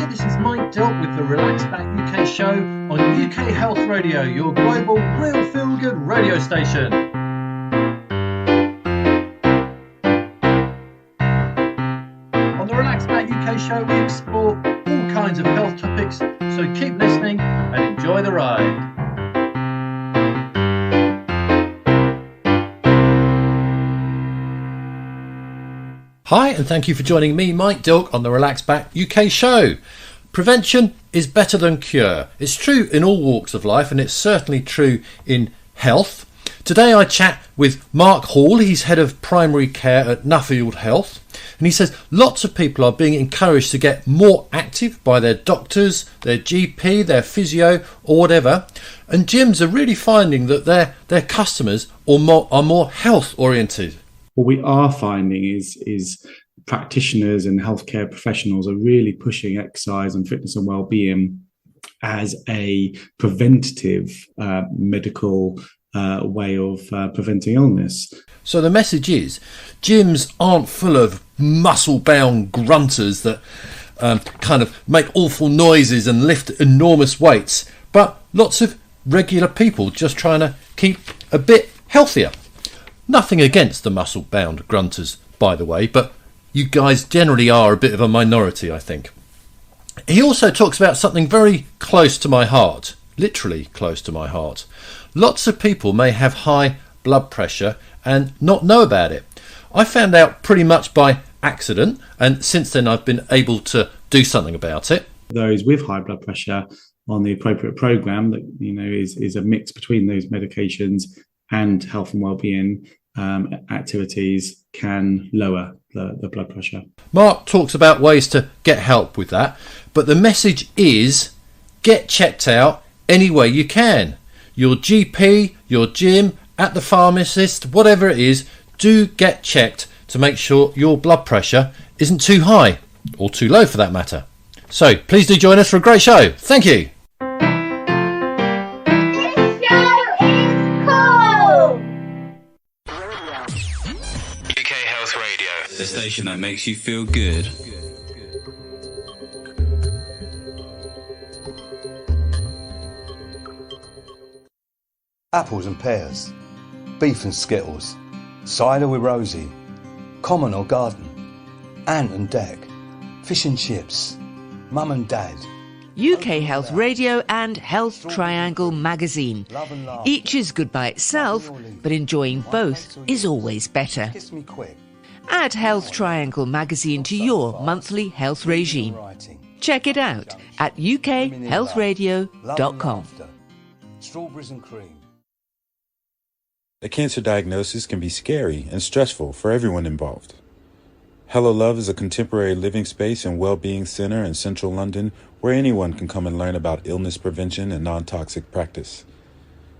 this is Mike Dilk with the Relax Back UK show on UK Health Radio, your global real feel-good radio station. On the Relax Back UK show, we explore all kinds of health topics, so keep listening and enjoy the ride. Hi, and thank you for joining me, Mike Dilk, on the Relax Back UK show. Prevention is better than cure. It's true in all walks of life, and it's certainly true in health. Today I chat with Marc Holl. He's head of primary care at Nuffield Health, and he says lots of people are being encouraged to get more active by their doctors, their GP, their physio, or whatever. And gyms are really finding that their customers are more health oriented. What we are finding is practitioners and healthcare professionals are really pushing exercise and fitness and well-being as a preventative medical way of preventing illness. So the message is, gyms aren't full of muscle-bound grunters that kind of make awful noises and lift enormous weights, but lots of regular people just trying to keep a bit healthier. Nothing against the muscle-bound grunters, by the way, but you guys generally are a bit of a minority, I think. He also talks about something very close to my heart, literally close to my heart. Lots of people may have high blood pressure and not know about it. I found out pretty much by accident, and since then I've been able to do something about it. Those with high blood pressure on the appropriate program that is a mix between those medications and health and well-being activities can lower the blood pressure. Marc talks about ways to get help with that, but the message is get checked out any way you can. Your GP, your gym, at the pharmacist, whatever it is, do get checked to make sure your blood pressure isn't too high, or too low for that matter. So please do join us for a great show. Thank you. The station that makes you feel good. Apples and pears, beef and skittles, cider with Rosie, common or garden, ant and deck, fish and chips, mum and dad. UK Health Radio and Health Triangle magazine. Each is good by itself, but enjoying both is always better. Kiss me quick. Add Health Triangle magazine to your monthly health regime. Check it out at ukhealthradio.com. Strawberries and cream. A cancer diagnosis can be scary and stressful for everyone involved. Hello Love is a contemporary living space and well-being center in central London where anyone can come and learn about illness prevention and non-toxic practice.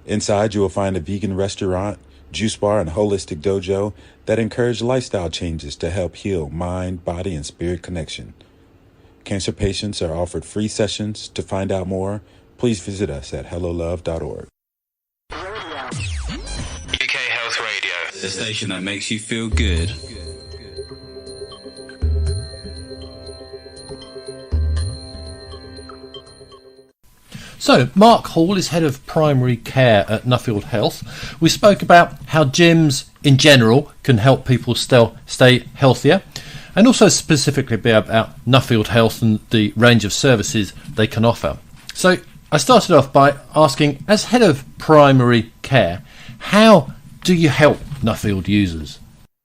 Inside, you will find a vegan restaurant, juice bar, and holistic dojo that encourage lifestyle changes to help heal mind, body, and spirit connection. Cancer patients are offered free sessions. To find out more, please visit us at hellolove.org. UK Health Radio, the station that makes you feel good. So, Marc Holl is head of primary care at Nuffield Health. We spoke about how gyms in general can help people stay healthier, and also specifically about Nuffield Health and the range of services they can offer. So, I started off by asking, as head of primary care, how do you help Nuffield users?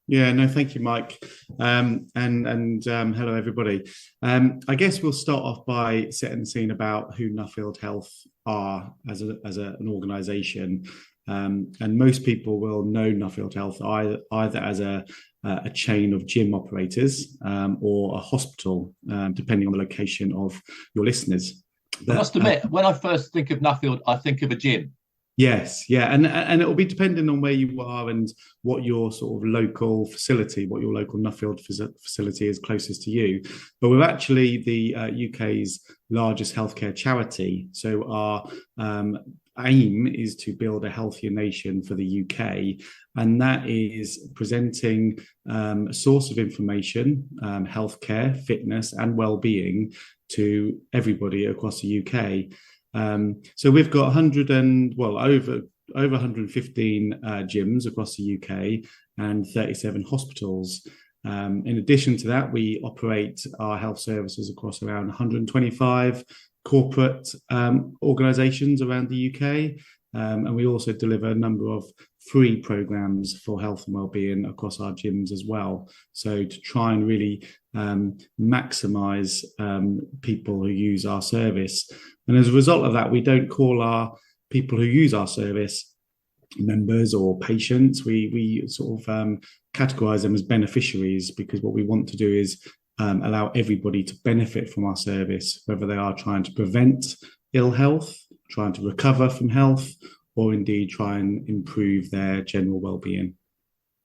Yeah, no, thank you, Mike. And hello, everybody. I guess we'll start off by setting the scene about who Nuffield Health are as an organisation. And most people will know Nuffield Health either as a chain of gym operators or a hospital, depending on the location of your listeners. I must admit, when I first think of Nuffield, I think of a gym. Yes, yeah, and it will be dependent on where you are and what your sort of local facility, what your local Nuffield facility is closest to you. But we're actually the UK's largest healthcare charity. So our aim is to build a healthier nation for the UK, and that is presenting a source of information, healthcare, fitness, and well-being to everybody across the UK. So we've got over 115 gyms across the UK and 37 hospitals. In addition to that, we operate our health services across around 125 corporate organisations around the UK. And we also deliver a number of free programs for health and wellbeing across our gyms as well. So to try and really maximise people who use our service. And as a result of that, we don't call our people who use our service members or patients. We sort of categorise them as beneficiaries, because what we want to do is allow everybody to benefit from our service, whether they are trying to prevent ill health, trying to recover from health, or indeed try and improve their general well-being.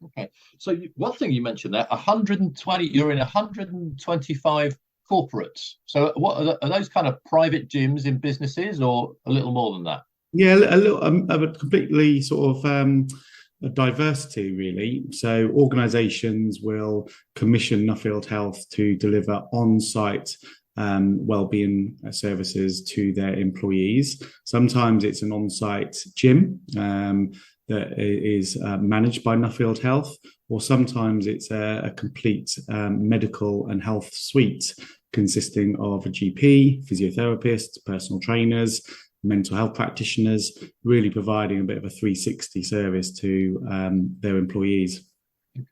Okay, so one thing you mentioned there, 120, you're in 125 corporates. So what are those kind of private gyms in businesses, or a little more than that? Yeah, a little, a completely sort of a diversity, really. So organisations will commission Nuffield Health to deliver on-site wellbeing services to their employees. Sometimes it's an on-site gym that is managed by Nuffield Health, or sometimes it's a complete medical and health suite consisting of a GP, physiotherapist, personal trainers, mental health practitioners, really providing a bit of a 360 service to their employees.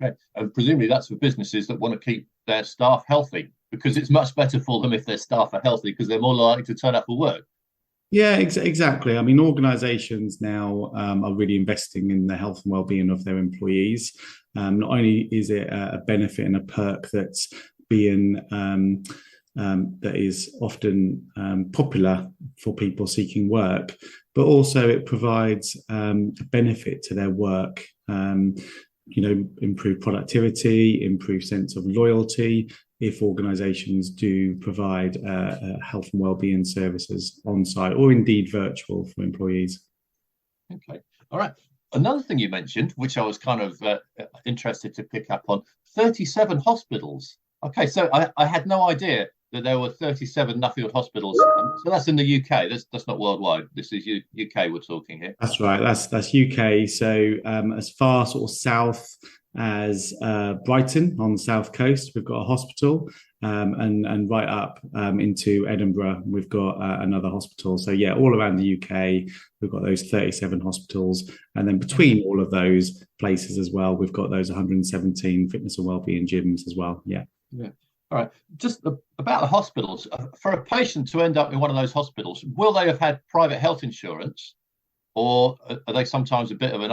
Okay, and presumably that's for businesses that want to keep their staff healthy, because it's much better for them if their staff are healthy, because they're more likely to turn up for work. Yeah, exactly. I mean, organisations now are really investing in the health and well-being of their employees. Not only is it a benefit and a perk that's being that is often popular for people seeking work, but also it provides a benefit to their work. Improve productivity, improve sense of loyalty, if organisations do provide health and wellbeing services on site, or indeed virtual, for employees. Okay, all right. Another thing you mentioned, which I was kind of interested to pick up on, 37 hospitals. Okay, so I had no idea that there were 37 Nuffield hospitals. So that's in the UK. That's not worldwide. This is UK we're talking here. That's right. That's UK. So as far sort of south as Brighton on the south coast, we've got a hospital, and right up into Edinburgh, we've got another hospital. So yeah, all around the UK, we've got those 37 hospitals, and then between all of those places as well, we've got those 117 fitness and wellbeing gyms as well. Yeah. All right. Just about the hospitals, for a patient to end up in one of those hospitals, will they have had private health insurance, or are they sometimes a bit of an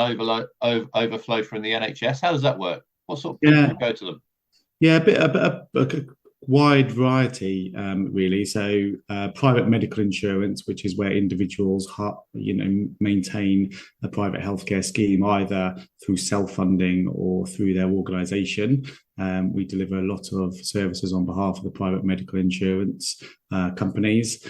overflow from the NHS? How does that work? What sort of people go to them? Yeah, a wide variety, really. So private medical insurance, which is where individuals maintain a private healthcare scheme, either through self-funding or through their organisation. We deliver a lot of services on behalf of the private medical insurance companies.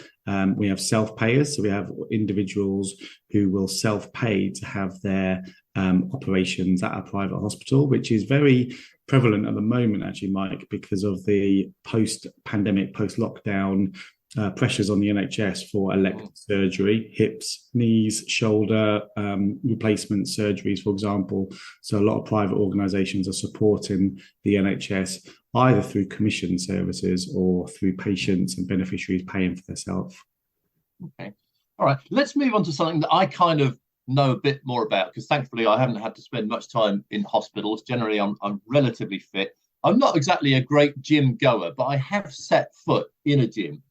We have self-payers, so we have individuals who will self-pay to have their operations at a private hospital, which is very prevalent at the moment, actually, Mike, because of the post-pandemic, post-lockdown pressures on the NHS for elective surgery, hips, knees, shoulder replacement surgeries, for example. So a lot of private organisations are supporting the NHS either through commission services or through patients and beneficiaries paying for themselves. Okay. All right. Let's move on to something that I kind of know a bit more about, because thankfully I haven't had to spend much time in hospitals. Generally, I'm relatively fit. I'm not exactly a great gym goer, but I have set foot in a gym.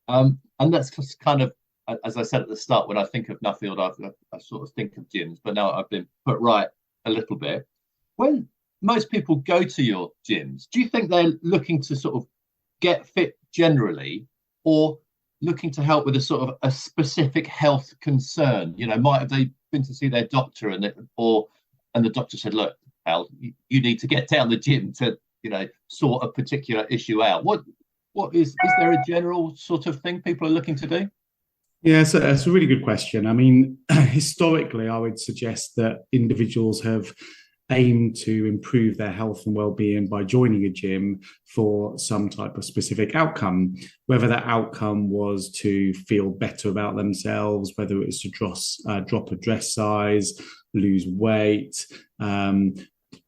And that's just kind of, as I said at the start, when I think of Nuffield, I sort of think of gyms, but now I've been put right a little bit. When most people go to your gyms, do you think they're looking to sort of get fit generally, or looking to help with a sort of a specific health concern? Might have they been to see their doctor and the doctor said, look, Al, you need to get down the gym to, sort a particular issue out. What is there a general sort of thing people are looking to do? Yeah, so that's a really good question. I mean, historically, I would suggest that individuals have aimed to improve their health and well-being by joining a gym for some type of specific outcome, whether that outcome was to feel better about themselves, whether it was to drop a dress size, lose weight,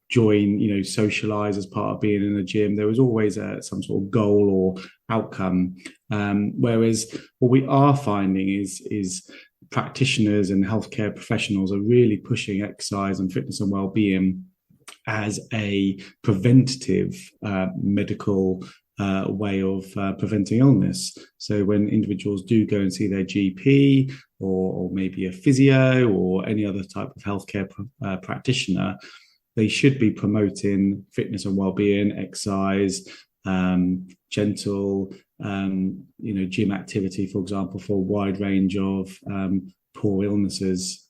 join, socialize as part of being in a gym. There was always some sort of goal or outcome. Whereas what we are finding is practitioners and healthcare professionals are really pushing exercise and fitness and well-being as a preventative medical way of preventing illness. So when individuals do go and see their GP or maybe a physio or any other type of healthcare practitioner, they should be promoting fitness and well-being, exercise, gentle, gym activity, for example, for a wide range of poor illnesses.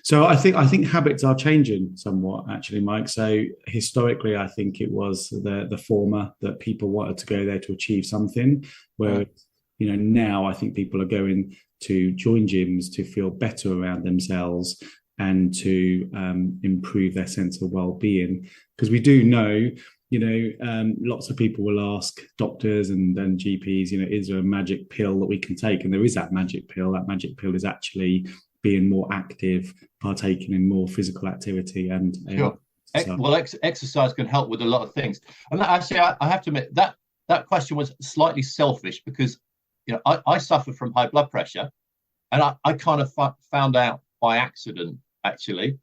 So I think habits are changing somewhat, actually, Mike. So historically, I think it was the former, that people wanted to go there to achieve something, where now I think people are going to join gyms to feel better around themselves and to improve their sense of well-being. Because we do know, lots of people will ask doctors and GPs, is there a magic pill that we can take? And there is that magic pill. That magic pill is actually being more active, partaking in more physical activity. And sure. Exercise can help with a lot of things. And actually, I have to admit that question was slightly selfish, because I suffer from high blood pressure, and I kind of found out by accident, actually,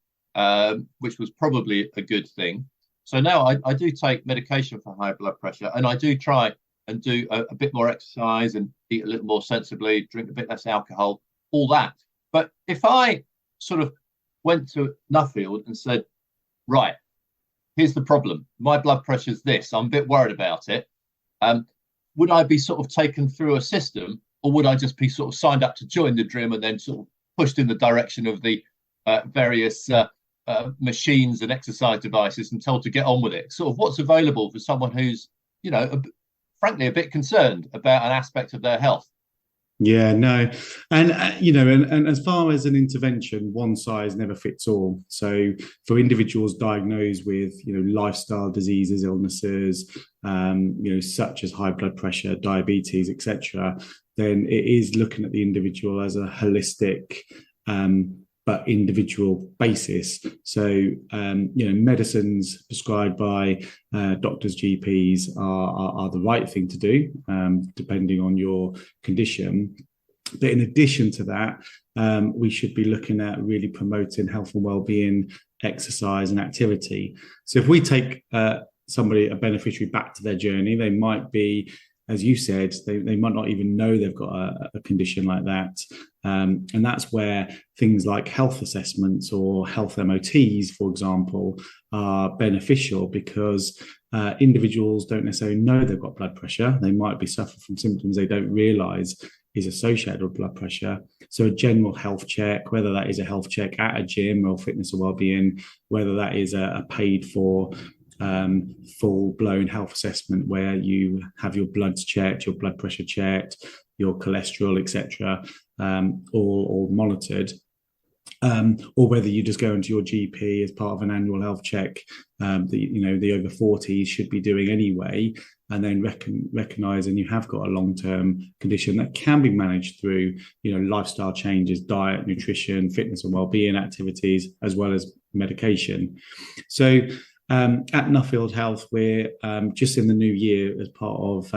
which was probably a good thing. So now I do take medication for high blood pressure, and I do try and do a bit more exercise and eat a little more sensibly, drink a bit less alcohol, all that. But if I sort of went to Nuffield and said, right, here's the problem, my blood pressure's this, I'm a bit worried about it, would I be sort of taken through a system, or would I just be sort of signed up to join the gym and then sort of pushed in the direction of the various machines and exercise devices and told to get on with it? Sort of what's available for someone who's, frankly, a bit concerned about an aspect of their health? Yeah, no. And, and as far as an intervention, one size never fits all. So for individuals diagnosed with, lifestyle diseases, illnesses, such as high blood pressure, diabetes, etc., then it is looking at the individual as a holistic but individual basis. So, medicines prescribed by doctors, GPs are the right thing to do, depending on your condition. But in addition to that, we should be looking at really promoting health and well-being, exercise and activity. So if we take a beneficiary back to their journey, they might be, as you said, they might not even know they've got a condition like that. And that's where things like health assessments or health MOTs, for example, are beneficial, because individuals don't necessarily know they've got blood pressure. They might be suffering from symptoms they don't realise is associated with blood pressure. So a general health check, whether that is a health check at a gym or fitness or wellbeing, whether that is a paid for full-blown health assessment where you have your bloods checked, your blood pressure checked, your cholesterol, etc., all monitored, or whether you just go into your GP as part of an annual health check that the over 40s should be doing anyway, and then recognizing you have got a long-term condition that can be managed through lifestyle changes, diet, nutrition, fitness and well-being activities, as well as medication. So at Nuffield Health, we're just in the new year, as part of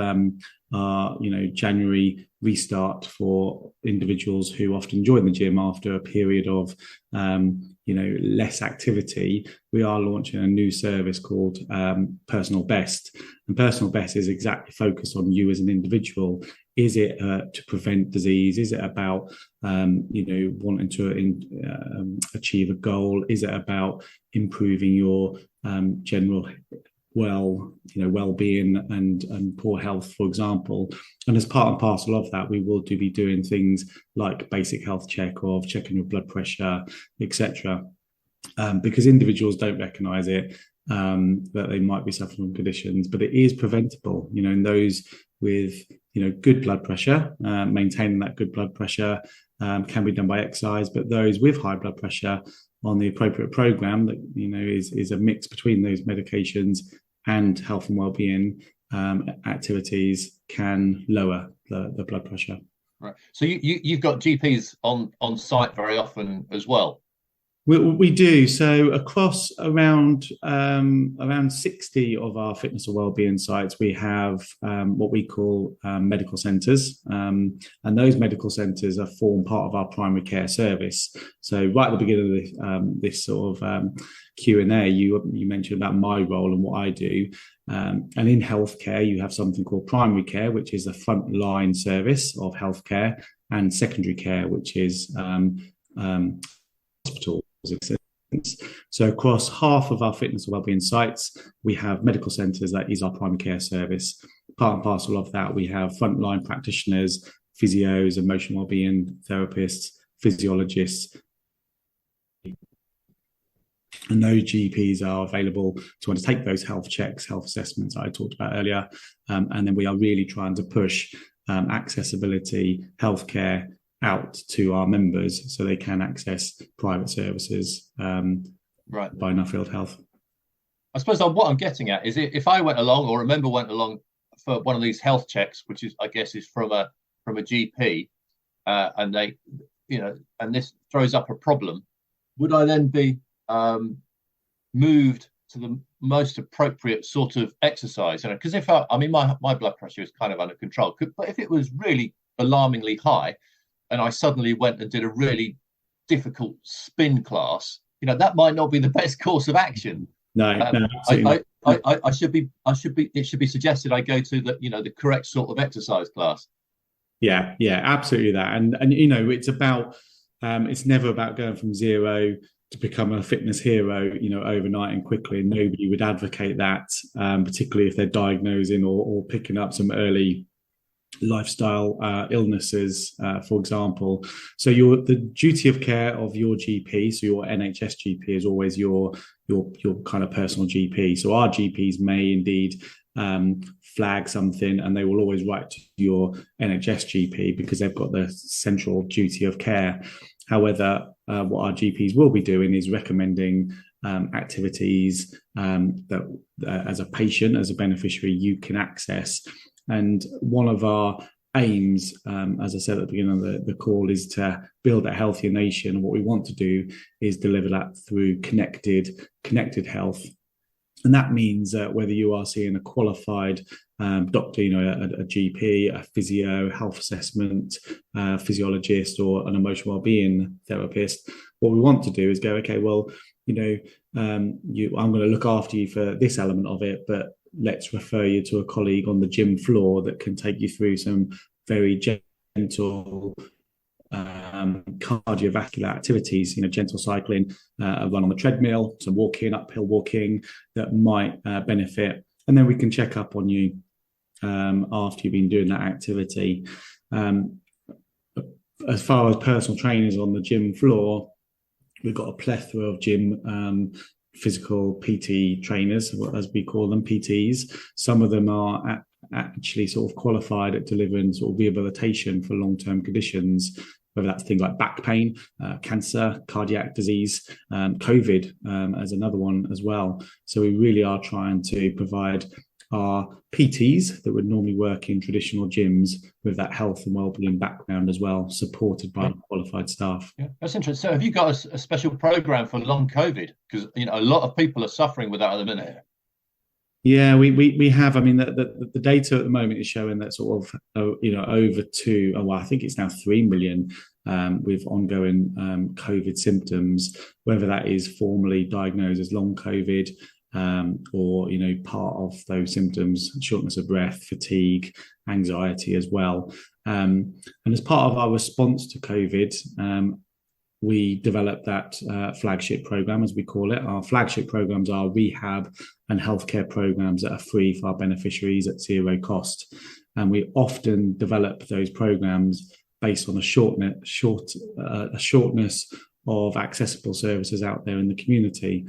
our January restart for individuals who often join the gym after a period of less activity. We are launching a new service called Personal Best, and Personal Best is exactly focused on you as an individual. Is it to prevent disease? Is it about wanting to achieve a goal? Is it about improving your general well-being and poor health, for example? And as part and parcel of that, we will be doing things like basic health check of checking your blood pressure, etc. Because individuals don't recognise it, that they might be suffering from conditions, but it is preventable. In those with good blood pressure, maintaining that good blood pressure can be done by exercise, but those with high blood pressure on the appropriate program that is a mix between those medications and health and well-being activities can lower the blood pressure. Right. So you've got GPs on site very often as well. We do. So across around 60 of our fitness and wellbeing sites, we have what we call medical centres, and those medical centres form part of our primary care service. So right at the beginning of this sort of Q&A, you mentioned about my role and what I do. And in healthcare, you have something called primary care, which is a frontline service of healthcare, and secondary care, which is hospital existence. So across half of our fitness and wellbeing sites, we have medical centres. That is our primary care service. Part and parcel of that, we have frontline practitioners, physios, emotional wellbeing therapists, physiologists, and those GPs are available to undertake those health checks, health assessments I talked about earlier. And then we are really trying to push accessibility healthcare out to our members so they can access private services right by Nuffield Health. I suppose what I'm getting at is if I went along, or a member went along for one of these health checks, which is, I guess, is from a GP, and they, and this throws up a problem, would I then be moved to the most appropriate sort of exercise? Because if my blood pressure is kind of under control, but if it was really alarmingly high, and I suddenly went and did a really difficult spin class, that might not be the best course of action. No, I should be. It should be suggested I go to the correct sort of exercise class. Yeah, absolutely that. And it's about it's never about going from zero to become a fitness hero, overnight and quickly. And nobody would advocate that, particularly if they're diagnosing or picking up some early lifestyle illnesses, for example. So the duty of care of your GP, so your NHS GP, is always your kind of personal GP. So our GPs may indeed flag something, and they will always write to your NHS GP because they've got the central duty of care. However, what our GPs will be doing is recommending activities that as a patient, as a beneficiary, you can access. And one of our aims, as I said at the beginning of the call, is to build a healthier nation. What we want to do is deliver that through connected health. And that means that whether you are seeing a qualified doctor, a GP, a physio, health assessment, physiologist, or an emotional wellbeing therapist, what we want to do is go, okay, well, I'm going to look after you for this element of it, but let's refer you to a colleague on the gym floor that can take you through some very gentle cardiovascular activities, gentle cycling, a run on the treadmill, some uphill walking that might benefit. And then we can check up on you after you've been doing that activity. As far as personal trainers on the gym floor, we've got a plethora of gym physical PT trainers, as we call them, PTs. Some of them are actually sort of qualified at delivering sort of rehabilitation for long-term conditions, whether that's things like back pain, cancer, cardiac disease, COVID as another one as well. So we really are trying to provide our PTs that would normally work in traditional gyms with that health and wellbeing background as well, supported by qualified staff. Yeah, that's interesting. So have you got a special program for long COVID? Because a lot of people are suffering with that at the minute. Yeah, we have. I mean, the data at the moment is showing that sort of I think it's now 3 million with ongoing COVID symptoms, whether that is formally diagnosed as long COVID, or part of those symptoms, shortness of breath, fatigue, anxiety as well. And as part of our response to COVID, we developed that flagship program, as we call it. Our flagship programs are rehab and healthcare programs that are free for our beneficiaries at zero cost. And we often develop those programs based on a shortness of accessible services out there in the community,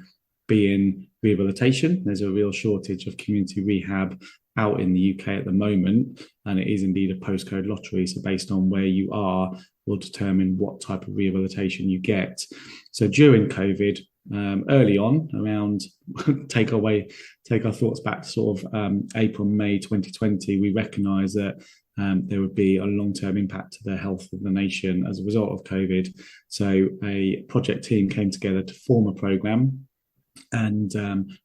being rehabilitation. There's a real shortage of community rehab out in the UK at the moment, and it is indeed a postcode lottery. So based on where you are will determine what type of rehabilitation you get. So during COVID, early on, around take our thoughts back to sort of April, May 2020, we recognised that there would be a long-term impact to the health of the nation as a result of COVID. So a project team came together to form a programme and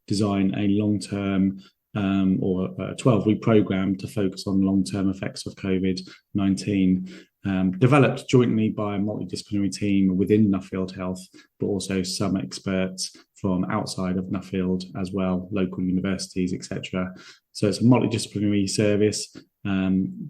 design a long-term or a 12-week programme to focus on long-term effects of COVID-19. Developed jointly by a multidisciplinary team within Nuffield Health, but also some experts from outside of Nuffield as well, local universities, etc. So it's a multidisciplinary service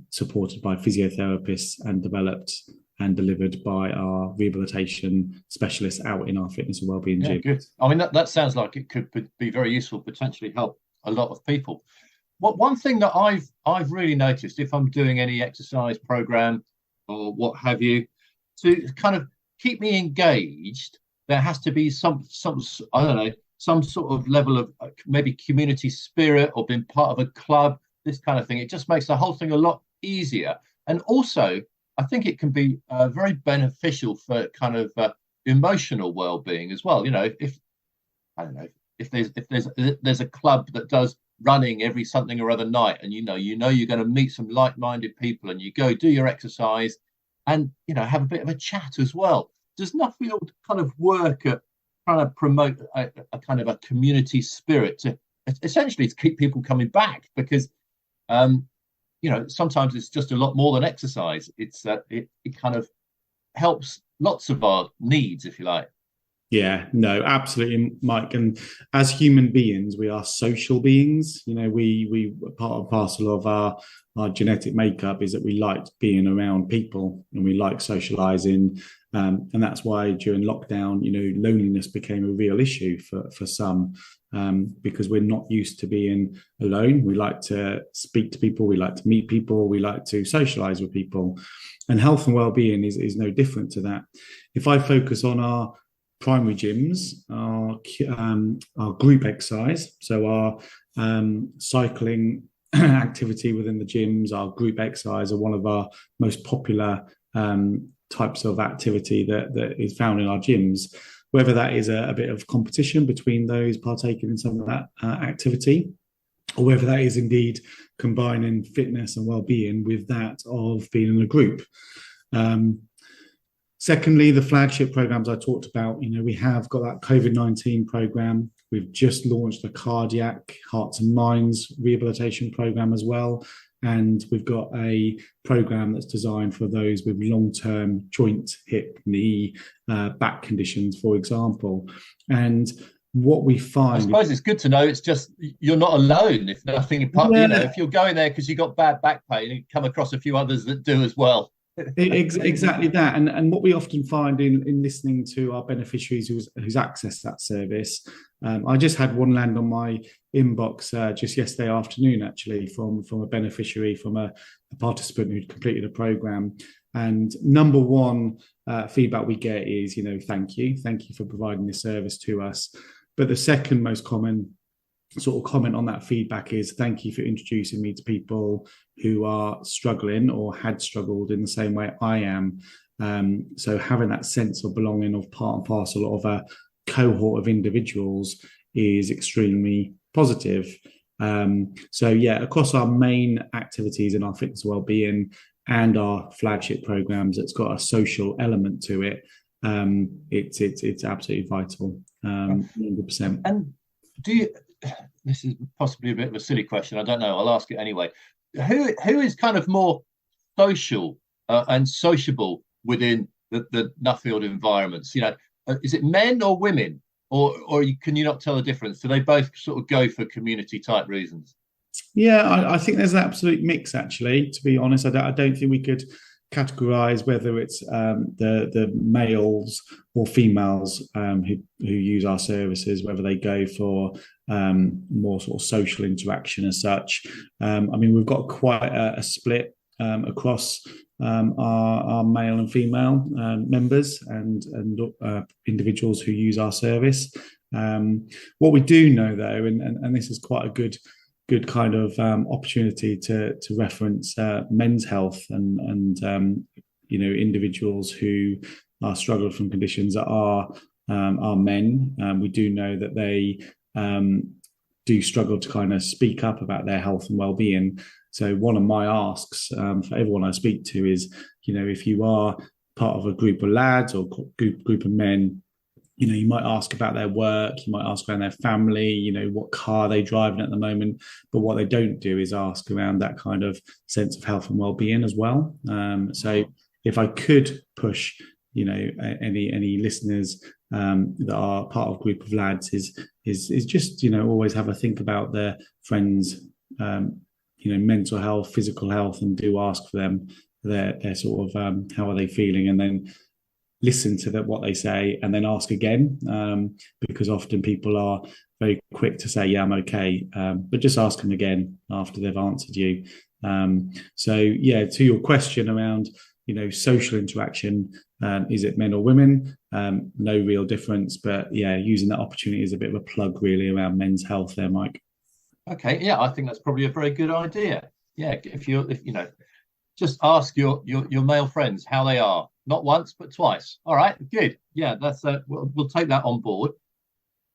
supported by physiotherapists and developed and delivered by our rehabilitation specialists out in our fitness and wellbeing gym. Good. I mean, that sounds like it could be very useful, potentially help a lot of people. One thing that I've really noticed, if I'm doing any exercise program or what have you, to kind of keep me engaged, there has to be some I don't know, some sort of level of maybe community spirit or being part of a club, this kind of thing. It just makes the whole thing a lot easier. And also, I think it can be very beneficial for kind of emotional well-being as well. You know, if I don't know, if there's a club that does running every something or other night, and you know you're going to meet some like-minded people, and you go do your exercise and have a bit of a chat as well. Does Nuffield kind of work at trying to promote a kind of a community spirit to essentially to keep people coming back? Because sometimes it's just a lot more than exercise. It's it kind of helps lots of our needs, if you like. Yeah, no, absolutely, Mike. And as human beings, we are social beings. We part and parcel of our genetic makeup is that we like being around people and we like socializing. And that's why during lockdown, loneliness became a real issue for some, because we're not used to being alone. We like to speak to people. We like to meet people. We like to socialize with people. And health and well-being is no different to that. If I focus on our primary gyms, our group exercise, so our cycling activity within the gyms, our group exercise are one of our most popular types of activity that is found in our gyms, whether that is a bit of competition between those partaking in some of that activity, or whether that is indeed combining fitness and well-being with that of being in a group. Secondly, the flagship programs I talked about, we have got that COVID-19 program. We've just launched a cardiac, hearts and minds rehabilitation program as well. And we've got a program that's designed for those with long-term joint, hip, knee, back conditions, for example. And what we find, I suppose it's good to know it's just you're not alone. If nothing, if you're going there because you got bad back pain, you come across a few others that do as well. Exactly that, and what we often find in listening to our beneficiaries who's accessed that service, I just had one land on my inbox just yesterday afternoon, actually, from a beneficiary, from a participant who'd completed a program. And number one feedback we get is, thank you for providing this service to us. But the second most common sort of comment on that feedback is, thank you for introducing me to people who are struggling or had struggled in the same way I am. So having that sense of belonging, of part and parcel of a cohort of individuals, is extremely positive. Across our main activities in our fitness wellbeing and our flagship programs, it's got a social element to it. It's absolutely vital, 100%. And do you? This is possibly a bit of a silly question. I don't know. I'll ask it anyway. Who is kind of more social and sociable within the Nuffield environments? Is it men or women, or can you not tell the difference? Do they both sort of go for community type reasons? Yeah, I think there's an absolute mix, actually. To be honest, I don't think we could categorize whether it's the males or females who use our services, whether they go for more sort of social interaction as such. We've got quite a split across our male and female members and individuals who use our service. What we do know, though, and this is quite a good good kind of opportunity to reference men's health and individuals who are struggling from conditions that are men. We do know that they do struggle to kind of speak up about their health and well-being. So one of my asks for everyone I speak to is, if you are part of a group of lads or group of men, you might ask about their work, you might ask around their family, what car they're driving at the moment. But what they don't do is ask around that kind of sense of health and well-being as well. So if I could push, any listeners that are part of a group of lads is just, always have a think about their friends, mental health, physical health, and do ask for them their sort of how are they feeling, and then listen to what they say and then ask again, because often people are very quick to say, yeah, I'm okay, but just ask them again after they've answered you. So yeah, to your question around, social interaction, is it men or women? No real difference, but yeah, using that opportunity as a bit of a plug really around men's health there, Mike. Okay, yeah, I think that's probably a very good idea. Yeah, if just ask your male friends how they are. Not once, but twice. All right, good. Yeah, that's we'll take that on board.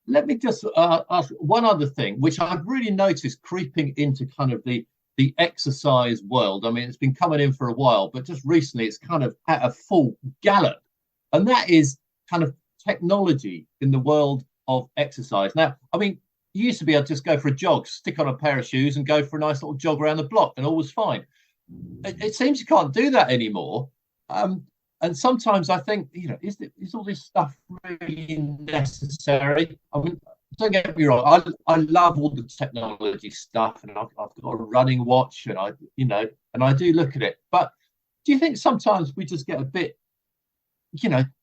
Let me just ask one other thing, which I've really noticed creeping into kind of the exercise world. I mean, it's been coming in for a while, but just recently it's kind of at a full gallop. And that is kind of technology in the world of exercise. Now, I mean, you used to be able to just go for a jog, stick on a pair of shoes and go for a nice little jog around the block and all was fine. It seems you can't do that anymore. And sometimes I think, is all this stuff really necessary? I mean, don't get me wrong. I love all the technology stuff, and I've got a running watch, and I do look at it. But do you think sometimes we just get a bit,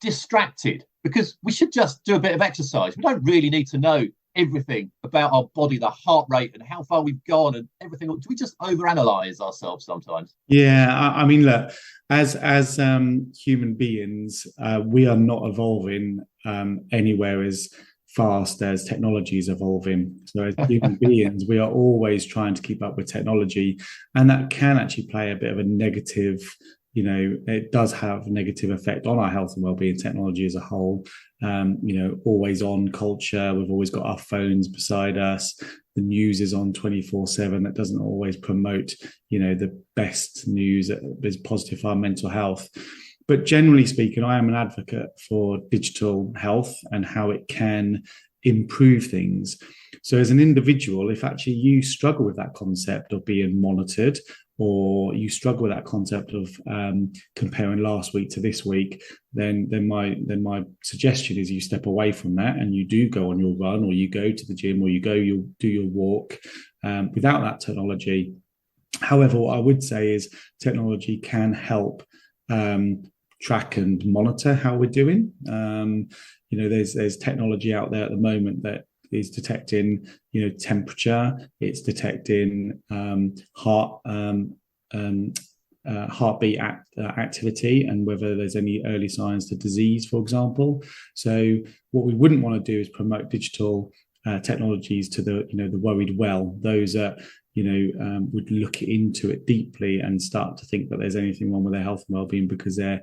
distracted? Because we should just do a bit of exercise. We don't really need to know everything about our body, the heart rate and how far we've gone and everything. Do we just overanalyze ourselves sometimes? Yeah, I mean, look, as human beings, we are not evolving anywhere as fast as technology is evolving. So as human beings, we are always trying to keep up with technology, and that can actually play a bit of a negative, it does have a negative effect on our health and well-being, technology as a whole. Always on culture. We've always got our phones beside us. The news is on 24/7. That doesn't always promote, the best news that is positive for our mental health. But generally speaking, I am an advocate for digital health and how it can improve things. So as an individual, if actually you struggle with that concept of being monitored, or you struggle with that concept of comparing last week to this week, then my suggestion is you step away from that and you do go on your run, or you go to the gym, or you'll do your walk without that technology. However, what I would say is technology can help track and monitor how we're doing. There's technology out there at the moment that is detecting, temperature. It's detecting heartbeat activity, and whether there's any early signs to disease, for example. So what we wouldn't want to do is promote digital technologies to the worried well, those that would look into it deeply and start to think that there's anything wrong with their health and well-being, because they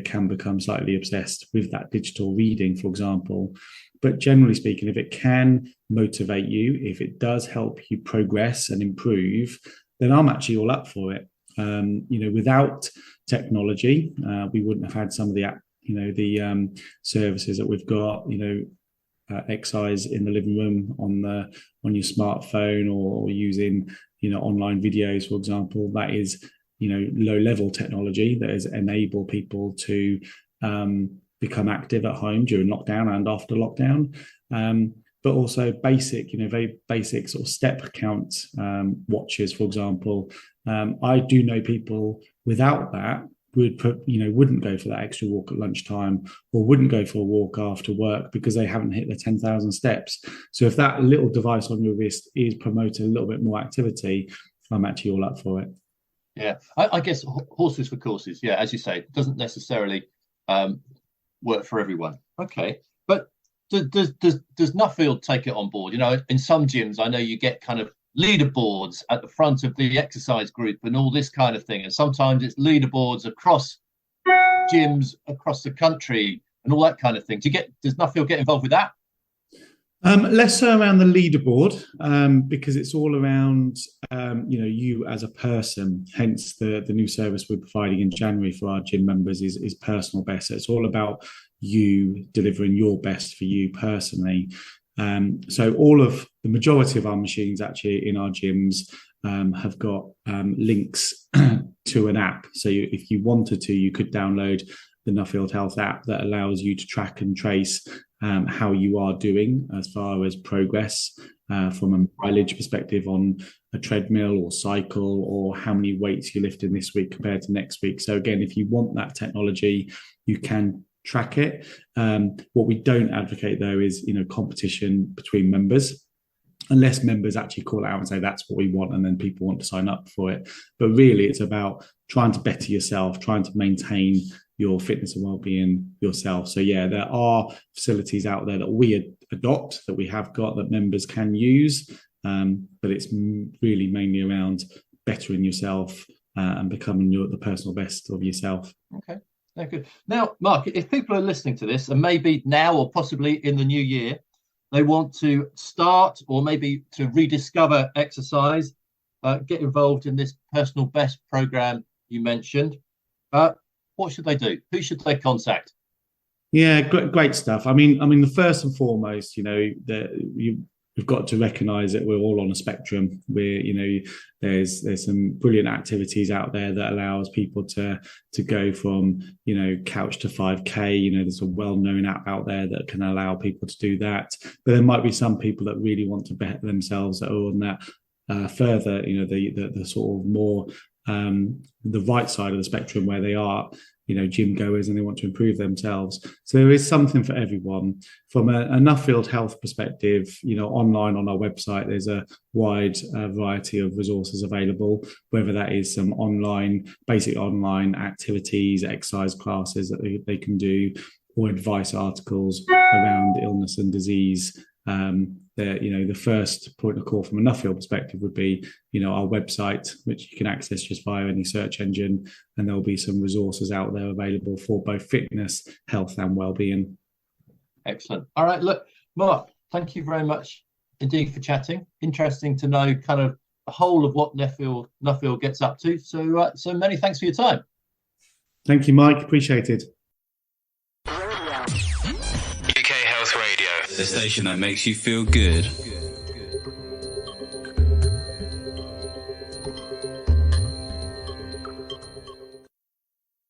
can become slightly obsessed with that digital reading, for example. But generally speaking, if it can motivate you, if it does help you progress and improve, then I'm actually all up for it. Without technology, we wouldn't have had some of the services that we've got. Exercise in the living room on your smartphone, or using online videos, for example. That is low level technology that has enabled people to become active at home during lockdown and after lockdown, but also very basic sort of step count watches, for example. I do know people without that wouldn't go for that extra walk at lunchtime, or wouldn't go for a walk after work because they haven't hit their 10,000 steps. So if that little device on your wrist is promoting a little bit more activity, I'm actually all up for it. Yeah, I guess horses for courses. Yeah, as you say, it doesn't necessarily work for everyone. Okay, but does Nuffield take it on board? In some gyms, I know you get kind of leaderboards at the front of the exercise group and all this kind of thing. And sometimes it's leaderboards across gyms across the country and all that kind of thing. Does Nuffield get involved with that? Less so around the leaderboard, because it's all around you as a person. Hence the new service we're providing in January for our gym members is personal best. So it's all about you delivering your best for you personally. So the majority of our machines actually in our gyms have got links to an app. So if you wanted to, you could download the Nuffield Health app that allows you to track and trace how you are doing as far as progress from a mileage perspective on a treadmill or cycle, or how many weights you're lifting this week compared to next week. So again, if you want that technology, you can track it. What we don't advocate though is competition between members, unless members actually call out and say that's what we want, and then people want to sign up for it. But really it's about trying to better yourself, trying to maintain your fitness and well-being yourself. So yeah, there are facilities out there that we adopt, that we have got, that members can use, but it's really mainly around bettering yourself and becoming the personal best of yourself. Okay, very good. Now, Mark, if people are listening to this, and maybe now or possibly in the new year, they want to start or maybe to rediscover exercise, get involved in this personal best program you mentioned, what should they do? Who should they contact? Yeah, great stuff. I mean, the first and foremost, we've got to recognise that we're all on a spectrum. There's some brilliant activities out there that allows people to go from couch to 5K. There's a well-known app out there that can allow people to do that. But there might be some people that really want to better themselves that are on that further. The sort of more the right side of the spectrum, where they are gym goers and they want to improve themselves. So there is something for everyone. From a Nuffield Health perspective, online on our website, there's a wide variety of resources available, whether that is some basic online activities, exercise classes that they can do, or advice articles around illness and disease. The first point of call from a Nuffield perspective would be, our website, which you can access just via any search engine, and there'll be some resources out there available for both fitness, health, and well-being. Excellent. All right, look, Mark, thank you very much indeed for chatting. Interesting to know kind of the whole of what Nuffield gets up to. So many thanks for your time. Thank you, Mike. Appreciate it. The station that makes you feel good.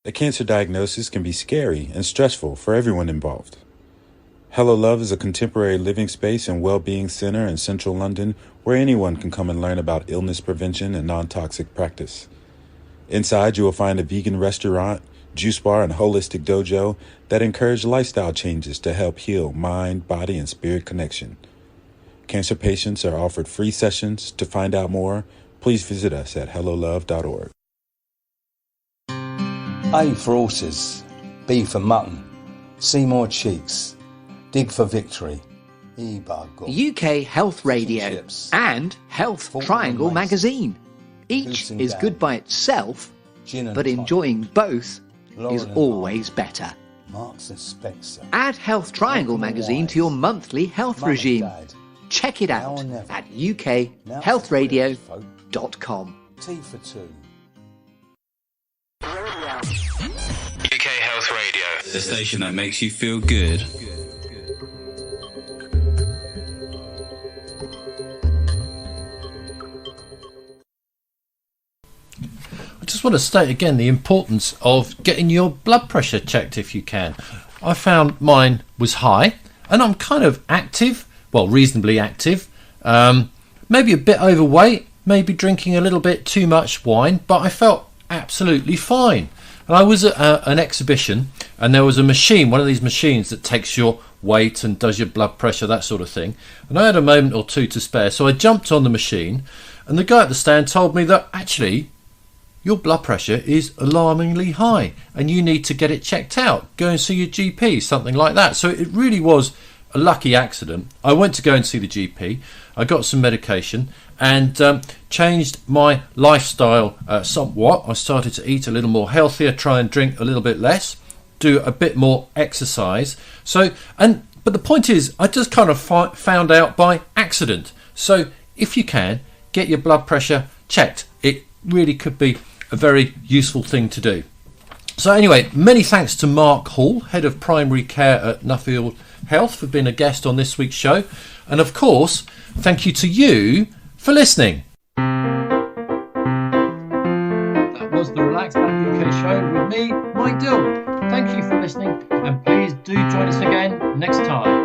A cancer diagnosis can be scary and stressful for everyone involved. Hello Love is a contemporary living space and well-being center in central London where anyone can come and learn about illness prevention and non-toxic practice. Inside, you will find a vegan restaurant, juice bar, and holistic dojo that encourage lifestyle changes to help heal mind, body, and spirit connection. Cancer patients are offered free sessions. To find out more, please visit us at hellolove.org. A for horses, B for mutton, C more cheeks, dig for victory, E bug. UK Health Radio and Health Triangle magazine. Each is good by itself, but enjoying both is always better. Marks and Spencer. Add Health Triangle magazine to your monthly health regime. Check it out at ukhealthradio.com. T for two. UK Health Radio, the station that makes you feel good. I just want to state again the importance of getting your blood pressure checked if you can. I found mine was high, and I'm kind of active, well, reasonably active, maybe a bit overweight, maybe drinking a little bit too much wine, but I felt absolutely fine. And I was at an exhibition, and there was a machine, one of these machines that takes your weight and does your blood pressure, that sort of thing. And I had a moment or two to spare, so I jumped on the machine, and the guy at the stand told me that actually your blood pressure is alarmingly high and you need to get it checked out. Go and see your GP, something like that. So it really was a lucky accident. I went to go and see the GP. I got some medication and changed my lifestyle somewhat. I started to eat a little more healthier, try and drink a little bit less, do a bit more exercise. But the point is, I just kind of found out by accident. So if you can, get your blood pressure checked. It really could be a very useful thing to do. So anyway, many thanks to Marc Holl, Head of Primary Care at Nuffield Health, for being a guest on this week's show. And of course, thank you to you for listening. That was the Relax Back UK show with me, Mike Dill. Thank you for listening, and please do join us again next time.